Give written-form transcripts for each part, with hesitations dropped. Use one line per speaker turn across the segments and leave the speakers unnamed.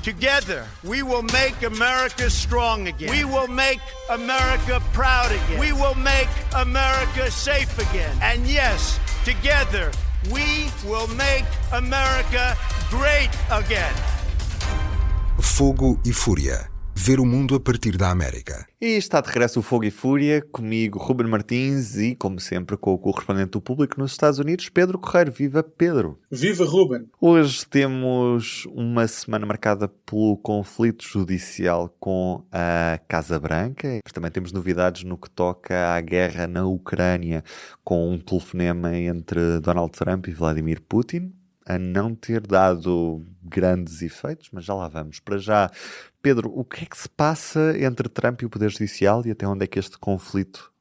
Together, we will make America strong again. We will make America proud again. We will make America safe again. And yes, together, we will make America great again.
Fogo e Fúria. Ver o mundo a partir da América.
E está de regresso o Fogo e Fúria, comigo Ruben Martins e, como sempre, com o correspondente do público nos Estados Unidos, Pedro Correiro. Viva Pedro!
Viva Ruben!
Hoje temos uma semana marcada pelo conflito judicial com a Casa Branca, mas também temos novidades no que toca à guerra na Ucrânia, com um telefonema entre Donald Trump e Vladimir Putin, a não ter dado grandes efeitos, mas já lá vamos. Para já, Pedro, o que é que se passa entre Trump e o Poder Judicial e até onde é que este conflito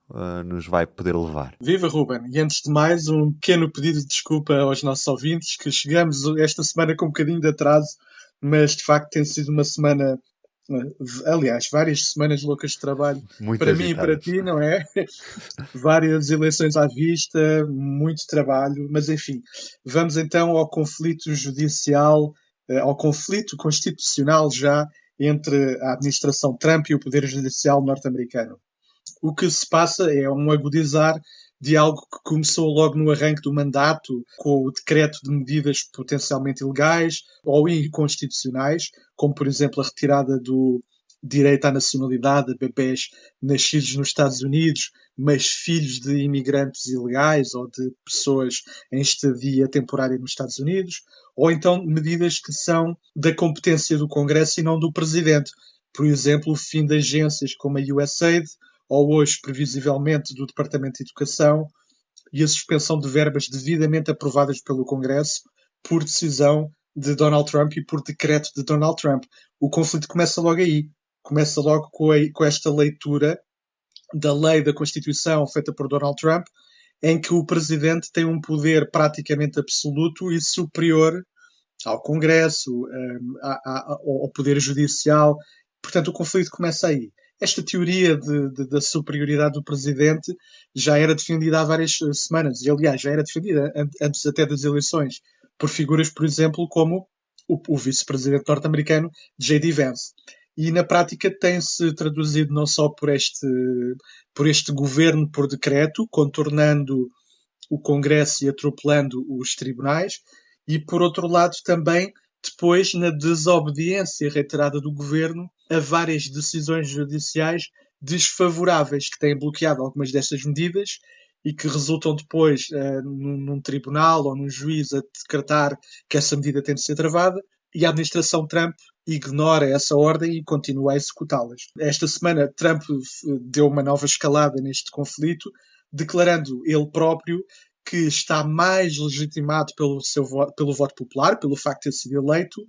nos vai poder levar?
Viva Ruben! E antes de mais, um pequeno pedido de desculpa aos nossos ouvintes, que chegamos esta semana com um bocadinho de atraso, mas de facto tem sido uma semana, aliás, várias semanas loucas de trabalho
Muito
para
agitadas.
mim e para ti, não é? Várias eleições à vista, muito trabalho, mas enfim, vamos então ao conflito judicial, ao conflito constitucional já entre a administração Trump e o Poder Judicial norte-americano. O que se passa é um agudizar de algo que começou logo no arranque do mandato, com o decreto de medidas potencialmente ilegais ou inconstitucionais, como por exemplo a retirada do direito à nacionalidade de bebés nascidos nos Estados Unidos, mas filhos de imigrantes ilegais ou de pessoas em estadia temporária nos Estados Unidos, ou então medidas que são da competência do Congresso e não do Presidente. Por exemplo, o fim de agências como a USAID, ou hoje, previsivelmente, do Departamento de Educação, e a suspensão de verbas devidamente aprovadas pelo Congresso por decisão de Donald Trump e por decreto de Donald Trump. O conflito começa logo aí. Começa logo com esta leitura da lei da Constituição feita por Donald Trump, em que o Presidente tem um poder praticamente absoluto e superior ao Congresso, ao Poder Judicial. Portanto, o conflito começa aí. Esta teoria da superioridade do Presidente já era defendida há várias semanas, e aliás já era defendida antes até das eleições, por figuras, por exemplo, como o vice-presidente norte-americano J.D. Vance. E na prática tem-se traduzido não só por este governo por decreto, contornando o Congresso e atropelando os tribunais, e por outro lado também depois na desobediência reiterada do governo a várias decisões judiciais desfavoráveis que têm bloqueado algumas destas medidas e que resultam depois num tribunal ou num juiz a decretar que essa medida tem de ser travada, e a administração Trump ignora essa ordem e continua a executá-las. Esta semana Trump deu uma nova escalada neste conflito, declarando ele próprio que está mais legitimado pelo voto popular, pelo facto de ter sido eleito,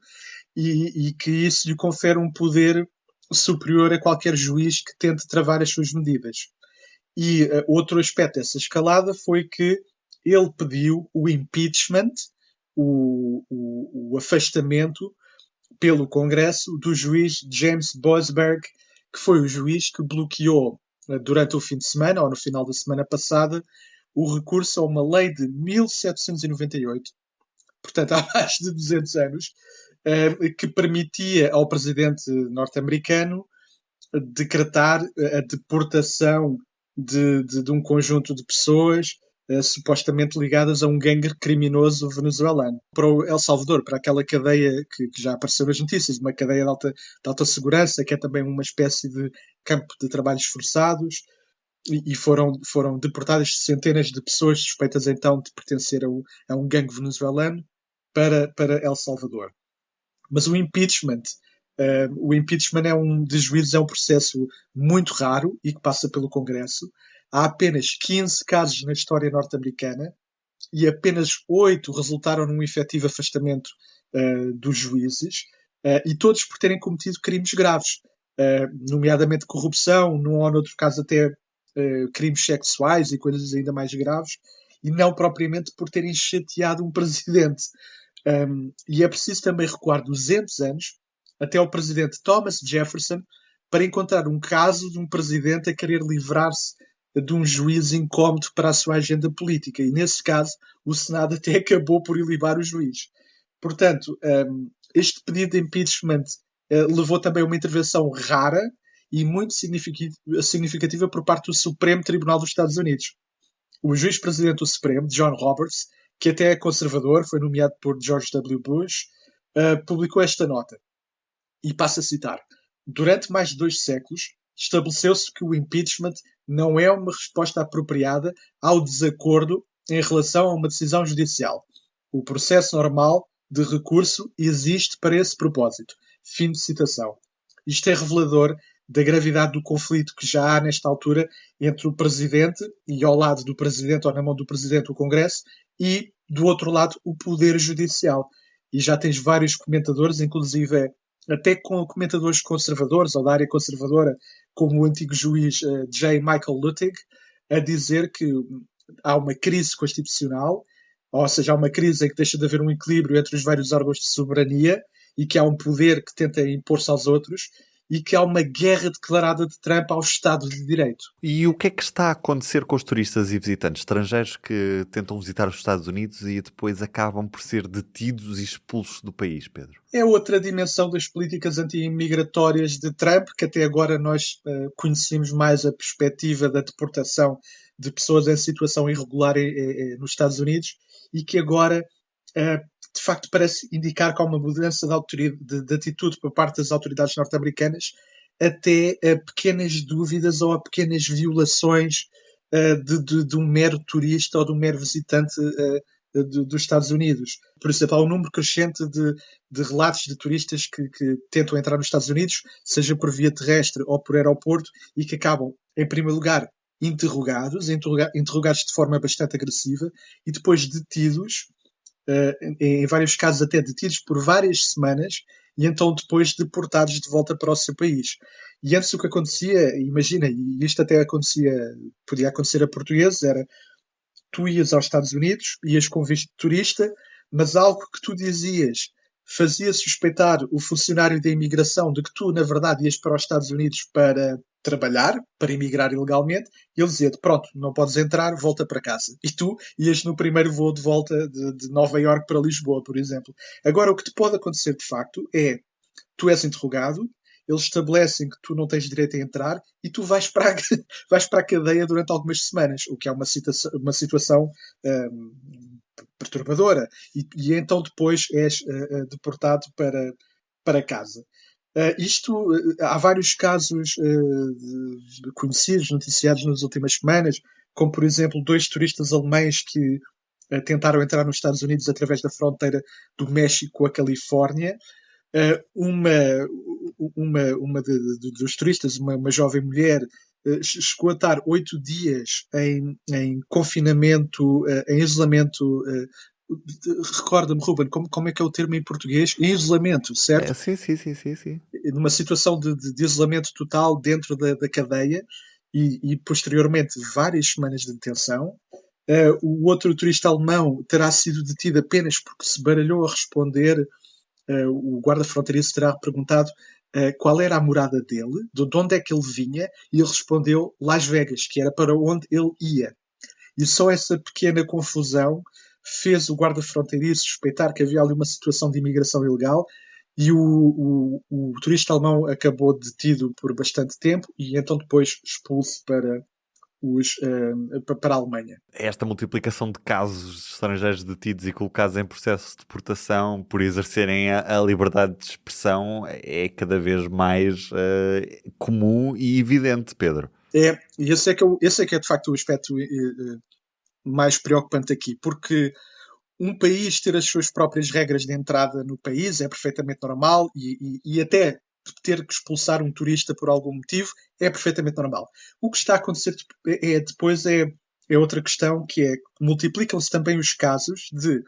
e que isso lhe confere um poder superior a qualquer juiz que tente travar as suas medidas. E outro aspecto dessa escalada foi que ele pediu o impeachment, o afastamento pelo Congresso do juiz James Boasberg, que foi o juiz que bloqueou durante o fim de semana, ou no final da semana passada, o recurso a uma lei de 1798, portanto há mais de 200 anos, que permitia ao presidente norte-americano decretar a deportação de um conjunto de pessoas supostamente ligadas a um gangue criminoso venezuelano para o El Salvador, para aquela cadeia que já apareceu nas notícias, uma cadeia de alta segurança, que é também uma espécie de campo de trabalhos forçados, e foram deportadas centenas de pessoas suspeitas então de pertencer a um gangue venezuelano para El Salvador. Mas o impeachment é de juízes, é um processo muito raro e que passa pelo Congresso. Há apenas 15 casos na história norte-americana e apenas 8 resultaram num efetivo afastamento dos juízes, e todos por terem cometido crimes graves, nomeadamente corrupção, num ou noutro caso até crimes sexuais e coisas ainda mais graves, e não propriamente por terem chateado um presidente. E é preciso também recuar 200 anos até ao presidente Thomas Jefferson para encontrar um caso de um presidente a querer livrar-se de um juiz incómodo para a sua agenda política. E nesse caso, o Senado até acabou por ilibar o juiz. Portanto, este pedido de impeachment levou também a uma intervenção rara e muito significativa por parte do Supremo Tribunal dos Estados Unidos. O juiz-presidente do Supremo, John Roberts, que até é conservador, foi nomeado por George W. Bush, publicou esta nota. E passo a citar. Durante mais de 2 séculos, estabeleceu-se que o impeachment não é uma resposta apropriada ao desacordo em relação a uma decisão judicial. O processo normal de recurso existe para esse propósito. Fim de citação. Isto é revelador da gravidade do conflito que já há nesta altura entre o Presidente e ao lado do Presidente ou na mão do Presidente o Congresso e do outro lado o Poder Judicial. E já tens vários comentadores, inclusive até com comentadores conservadores ou da área conservadora, como o antigo juiz J. Michael Luttig, a dizer que há uma crise constitucional, ou seja, há uma crise em que deixa de haver um equilíbrio entre os vários órgãos de soberania e que há um poder que tenta impor-se aos outros e que há uma guerra declarada de Trump ao Estado de Direito.
E o que é que está a acontecer com os turistas e visitantes estrangeiros que tentam visitar os Estados Unidos e depois acabam por ser detidos e expulsos do país, Pedro?
É outra dimensão das políticas anti-imigratórias de Trump, que até agora nós conhecemos mais a perspectiva da deportação de pessoas em situação irregular nos Estados Unidos e que agora de facto parece indicar que há uma mudança de atitude por parte das autoridades norte-americanas até a pequenas dúvidas ou a pequenas violações de um mero turista ou de um mero visitante dos Estados Unidos. Por exemplo, há um número crescente de relatos de turistas que tentam entrar nos Estados Unidos, seja por via terrestre ou por aeroporto, e que acabam, em primeiro lugar, interrogados de forma bastante agressiva e depois detidos, em vários casos até detidos por várias semanas e então depois deportados de volta para o seu país. E antes o que acontecia, imagina, e isto até podia acontecer a portugueses, era tu ias aos Estados Unidos, ias com visto de turista, mas algo que tu dizias fazia suspeitar o funcionário da imigração de que tu, na verdade, ias para os Estados Unidos para trabalhar, para emigrar ilegalmente, e ele dizia-te, pronto, não podes entrar, volta para casa. E tu ias no primeiro voo de volta de Nova Iorque para Lisboa, por exemplo. Agora, o que te pode acontecer, de facto, é tu és interrogado, eles estabelecem que tu não tens direito a entrar e tu vais para a cadeia durante algumas semanas, o que é uma situação perturbadora. E então depois és deportado para casa. Há vários casos conhecidos, noticiados nas últimas semanas, como por exemplo 2 turistas alemães que tentaram entrar nos Estados Unidos através da fronteira do México com a Califórnia. Uma dos turistas, uma jovem mulher, chegou a estar 8 dias em confinamento, em isolamento. Recorda-me, Ruben, como é que é o termo em português? Em isolamento, certo?
Sim.
Numa situação de isolamento total dentro da cadeia e posteriormente várias semanas de detenção. O outro turista alemão terá sido detido apenas porque se baralhou a responder. O guarda fronteiriço terá perguntado qual era a morada dele, de onde é que ele vinha, e ele respondeu Las Vegas, que era para onde ele ia. E só essa pequena confusão fez o guarda fronteiriço suspeitar que havia ali uma situação de imigração ilegal, e o turista alemão acabou detido por bastante tempo e então depois expulso para a Alemanha.
Esta multiplicação de casos de estrangeiros detidos e colocados em processo de deportação por exercerem a liberdade de expressão é cada vez mais comum e evidente, Pedro.
E esse é que é de facto o aspecto mais preocupante aqui, porque um país ter as suas próprias regras de entrada no país é perfeitamente normal e até ter que expulsar um turista por algum motivo é perfeitamente normal. O que está a acontecer depois é outra questão, que é que multiplicam-se também os casos de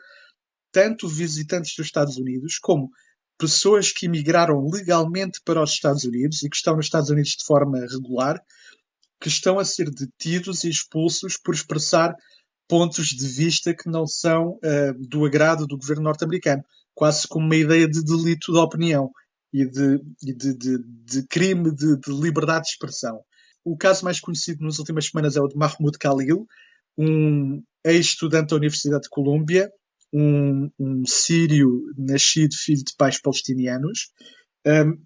tanto visitantes dos Estados Unidos como pessoas que emigraram legalmente para os Estados Unidos e que estão nos Estados Unidos de forma regular, que estão a ser detidos e expulsos por expressar pontos de vista que não são do agrado do governo norte-americano, quase como uma ideia de delito de opinião e de crime de liberdade de expressão. O caso mais conhecido nas últimas semanas é o de Mahmoud Khalil, um ex-estudante da Universidade de Colômbia, um sírio nascido filho de pais palestinianos,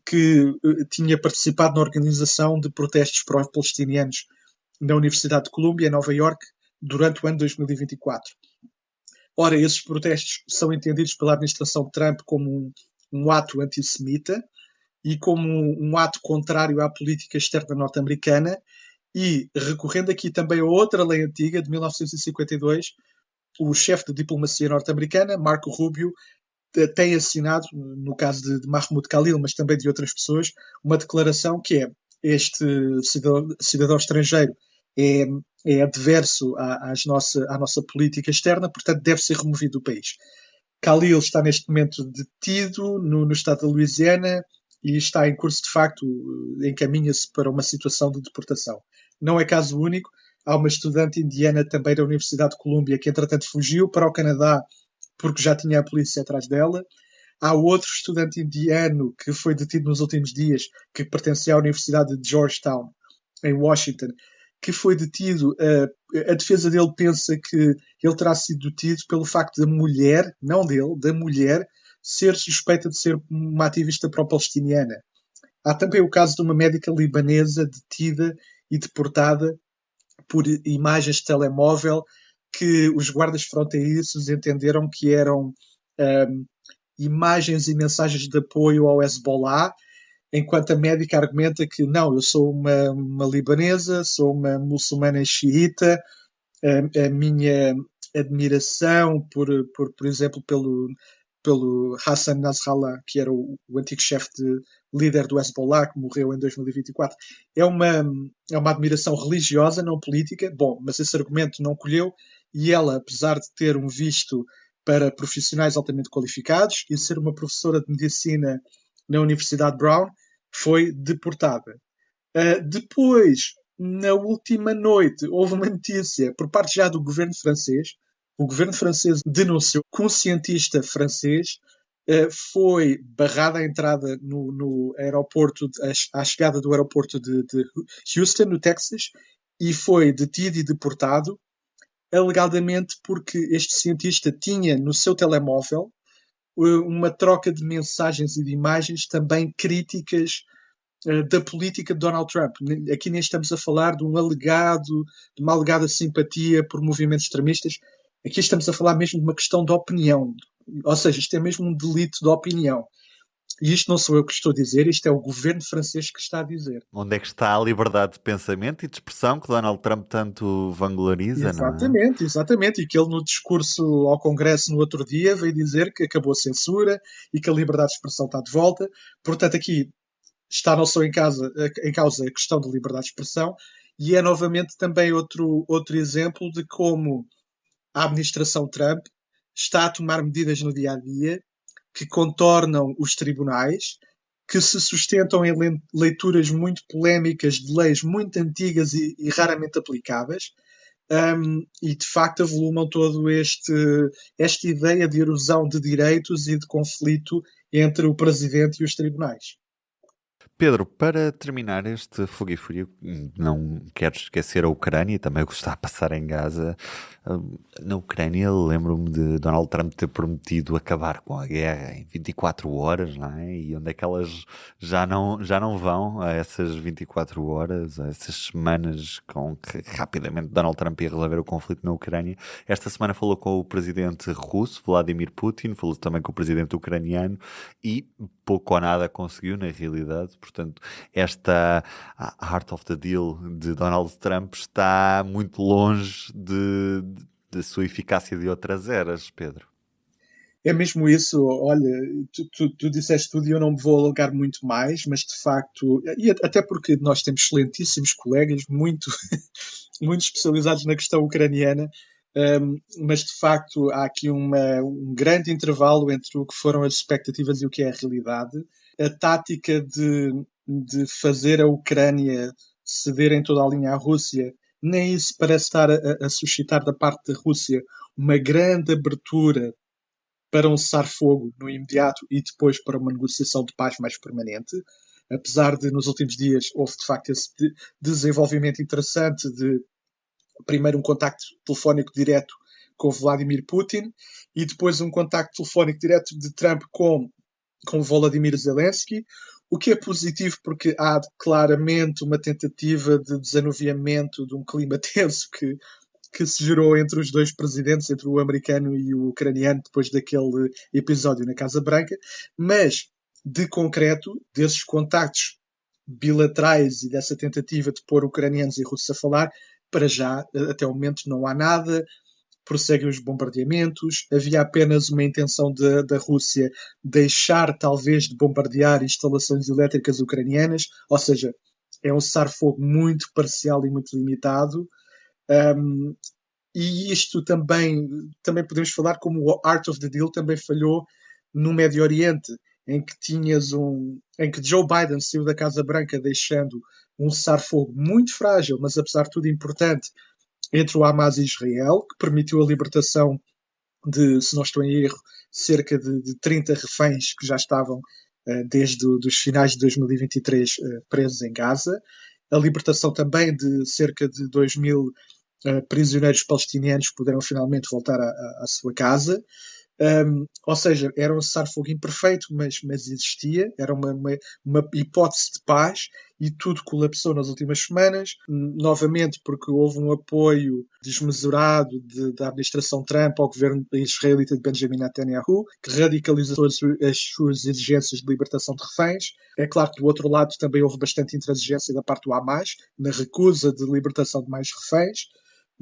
que tinha participado na organização de protestos pró-palestinianos na Universidade de Columbia, em Nova Iorque, durante o ano 2024. Ora, esses protestos são entendidos pela administração Trump como um ato antissemita e como um ato contrário à política externa norte-americana, e, recorrendo aqui também a outra lei antiga, de 1952, o chefe de diplomacia norte-americana, Marco Rubio, tem assinado, no caso de Mahmoud Khalil, mas também de outras pessoas, uma declaração que é: este cidadão estrangeiro é adverso à nossa política externa, portanto deve ser removido do país. Khalil está neste momento detido no estado da Louisiana e está em curso, de facto, encaminha-se para uma situação de deportação. Não é caso único. Há uma estudante indiana também da Universidade de Colômbia que, entretanto, fugiu para o Canadá porque já tinha a polícia atrás dela. Há outro estudante indiano que foi detido nos últimos dias, que pertencia à Universidade de Georgetown, em Washington, que foi detido. A defesa dele pensa que ele terá sido detido pelo facto da mulher, não dele, da mulher, ser suspeita de ser uma ativista pró-palestiniana. Há também o caso de uma médica libanesa detida e deportada por imagens de telemóvel que os guardas fronteiriços entenderam que eram imagens e mensagens de apoio ao Hezbollah, enquanto a médica argumenta que não, eu sou uma libanesa, sou uma muçulmana xiita, a minha admiração, por exemplo, pelo Hassan Nasrallah, que era o antigo chefe líder do Hezbollah, que morreu em 2024, é uma admiração religiosa, não política. Bom, mas esse argumento não colheu, e ela, apesar de ter um visto para profissionais altamente qualificados e ser uma professora de medicina na Universidade Brown, foi deportada. Depois, na última noite, houve uma notícia por parte já do governo francês. O governo francês denunciou que um cientista francês foi barrado à entrada no aeroporto, à chegada do aeroporto de Houston, no Texas, e foi detido e deportado, alegadamente porque este cientista tinha no seu telemóvel uma troca de mensagens e de imagens também críticas da política de Donald Trump. Aqui nem estamos a falar de uma alegada simpatia por movimentos extremistas. Aqui estamos a falar mesmo de uma questão de opinião. Ou seja, isto é mesmo um delito de opinião. E isto não sou eu que estou a dizer, isto é o governo francês que está a dizer.
Onde é que está a liberdade de pensamento e de expressão que Donald Trump tanto vangloriza,
exatamente,
não é?
Exatamente, e que ele no discurso ao Congresso no outro dia veio dizer que acabou a censura e que a liberdade de expressão está de volta. Portanto, aqui está não só em causa a questão da liberdade de expressão, e é novamente também outro exemplo de como a administração Trump está a tomar medidas no dia-a-dia que contornam os tribunais, que se sustentam em leituras muito polémicas de leis muito antigas e raramente aplicáveis, e de facto avolumam todo esta ideia de erosão de direitos e de conflito entre o presidente e os tribunais.
Pedro, para terminar este fogo e frio, não quero esquecer a Ucrânia e também o que está a passar em Gaza. Na Ucrânia, lembro-me de Donald Trump ter prometido acabar com a guerra em 24 horas, não é? E onde é que elas já não vão a essas 24 horas, a essas semanas com que rapidamente Donald Trump ia resolver o conflito na Ucrânia. Esta semana falou com o presidente russo, Vladimir Putin, falou também com o presidente ucraniano e pouco ou nada conseguiu na realidade. Portanto, esta Heart of the Deal de Donald Trump está muito longe da sua eficácia de outras eras, Pedro.
É mesmo isso. Olha, tu disseste tudo e eu não me vou alongar muito mais, mas de facto, e até porque nós temos excelentíssimos colegas, muito especializados na questão ucraniana, mas de facto há aqui um grande intervalo entre o que foram as expectativas e o que é a realidade. A tática de fazer a Ucrânia ceder em toda a linha à Rússia, nem isso parece estar a suscitar da parte da Rússia uma grande abertura para um cessar-fogo no imediato e depois para uma negociação de paz mais permanente, apesar de nos últimos dias houve de facto esse desenvolvimento interessante de primeiro um contacto telefónico direto com Vladimir Putin e depois um contacto telefónico direto de Trump com com Volodymyr Zelensky, o que é positivo porque há claramente uma tentativa de desanuviamento de um clima tenso que se gerou entre os dois presidentes, entre o americano e o ucraniano, depois daquele episódio na Casa Branca, mas, de concreto, desses contactos bilaterais e dessa tentativa de pôr ucranianos e russos a falar, para já, até o momento, não há nada. Prosseguem os bombardeamentos, havia apenas uma intenção da Rússia deixar, talvez, de bombardear instalações elétricas ucranianas, ou seja, é um cessar-fogo muito parcial e muito limitado. E isto também podemos falar como o Art of the Deal também falhou no Médio Oriente, em que Joe Biden saiu da Casa Branca deixando um cessar-fogo muito frágil, mas apesar de tudo importante, entre o Hamas e Israel, que permitiu a libertação de, se não estou em erro, cerca de 30 reféns que já estavam desde os finais de 2023 presos em Gaza, a libertação também de cerca de 2.000 prisioneiros palestinianos que puderam finalmente voltar à sua casa. Ou seja, era um cessar-fogo imperfeito, mas existia, era uma hipótese de paz e tudo colapsou nas últimas semanas, novamente porque houve um apoio desmesurado da administração Trump ao governo israelita de Benjamin Netanyahu, que radicalizou as suas exigências de libertação de reféns. É claro que do outro lado também houve bastante intransigência da parte do Hamas, na recusa de libertação de mais reféns,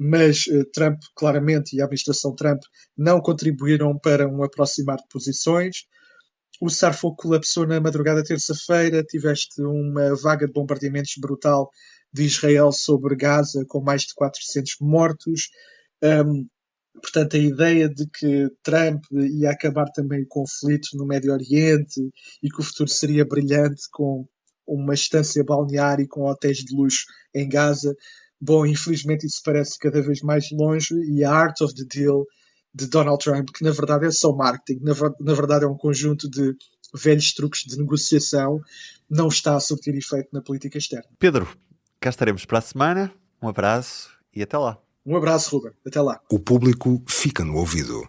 mas Trump, claramente, e a administração Trump não contribuíram para um aproximar de posições. O cessar-fogo colapsou na madrugada de terça-feira, tiveste uma vaga de bombardeamentos brutal de Israel sobre Gaza, com mais de 400 mortos. Portanto, a ideia de que Trump ia acabar também o conflito no Médio Oriente e que o futuro seria brilhante com uma estância balnear e com hotéis de luxo em Gaza, bom, infelizmente isso parece cada vez mais longe e a Art of the Deal de Donald Trump, que na verdade é só marketing, na verdade é um conjunto de velhos truques de negociação, não está a surtir efeito na política externa.
Pedro, cá estaremos para a semana. Um abraço e até lá.
Um abraço, Ruben. Até lá.
O público fica no ouvido.